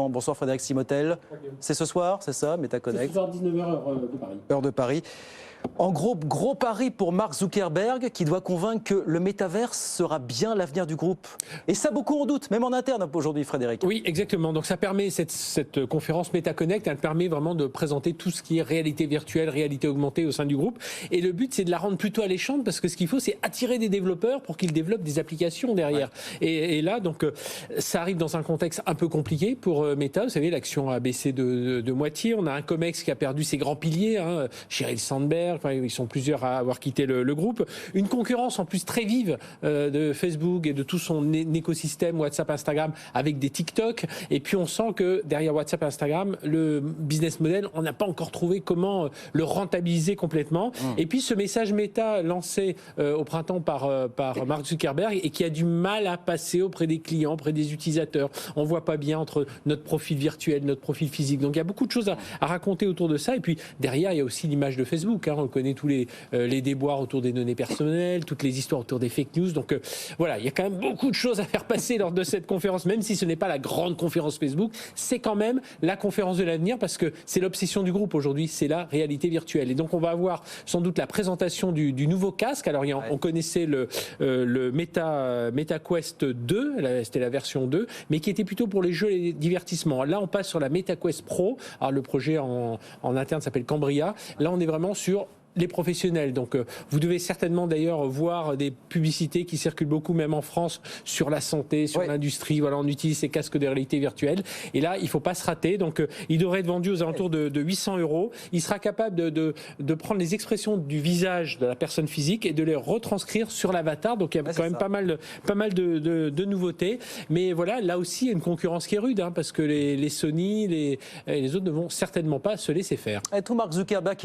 Bonsoir Frédéric Simotel. C'est ce soir, c'est ça, MetaConnect. Ce soir, 19h, heure de Paris. Heure de Paris. En gros pari pour Mark Zuckerberg qui doit convaincre que le métaverse sera bien l'avenir du groupe. Et ça, beaucoup en doutent, même en interne aujourd'hui, Frédéric. Oui, exactement. Donc ça permet, cette conférence MetaConnect, elle permet vraiment de présenter tout ce qui est réalité virtuelle, réalité augmentée au sein du groupe. Et le but, c'est de la rendre plutôt alléchante parce que ce qu'il faut, c'est attirer des développeurs pour qu'ils développent des applications derrière. Ouais. Et là, donc, ça arrive dans un contexte un peu compliqué pour Meta. Vous savez, l'action a baissé de moitié. On a un COMEX qui a perdu ses grands piliers, Sheryl Sandberg. Enfin, ils sont plusieurs à avoir quitté le groupe. Une concurrence en plus très vive de Facebook et de tout son écosystème WhatsApp, Instagram avec des TikTok. Et puis on sent que derrière WhatsApp, Instagram, le business model, on n'a pas encore trouvé comment le rentabiliser complètement. Et puis ce message méta lancé au printemps par Mark Zuckerberg et qui a du mal à passer auprès des clients, auprès des utilisateurs. On voit pas bien entre notre profil virtuel, notre profil physique. Donc il y a beaucoup de choses à raconter autour de ça. Et puis derrière, il y a aussi l'image de Facebook. On connaît tous les déboires autour des données personnelles, toutes les histoires autour des fake news. Donc voilà, il y a quand même beaucoup de choses à faire passer lors de cette conférence, même si ce n'est pas la grande conférence Facebook, c'est quand même la conférence de l'avenir parce que c'est l'obsession du groupe aujourd'hui, c'est la réalité virtuelle. Et donc on va avoir sans doute la présentation du nouveau casque. Alors on connaissait le MetaQuest 2, c'était la version 2, mais qui était plutôt pour les jeux et les divertissements. Là on passe sur la MetaQuest Pro. Alors le projet en interne s'appelle Cambria. Là on est vraiment sur les professionnels. Donc, vous devez certainement d'ailleurs voir des publicités qui circulent beaucoup, même en France, sur la santé, sur l'industrie. Voilà, on utilise ces casques de réalité virtuelle. Et là, il ne faut pas se rater. Donc, il devrait être vendu aux alentours de 800 €. Il sera capable de prendre les expressions du visage de la personne physique et de les retranscrire sur l'avatar. Donc, il y a quand même pas mal de nouveautés. Mais voilà, là aussi, il y a une concurrence qui est rude, parce que les Sony, les autres ne vont certainement pas se laisser faire. Et tout Mark Zuckerberg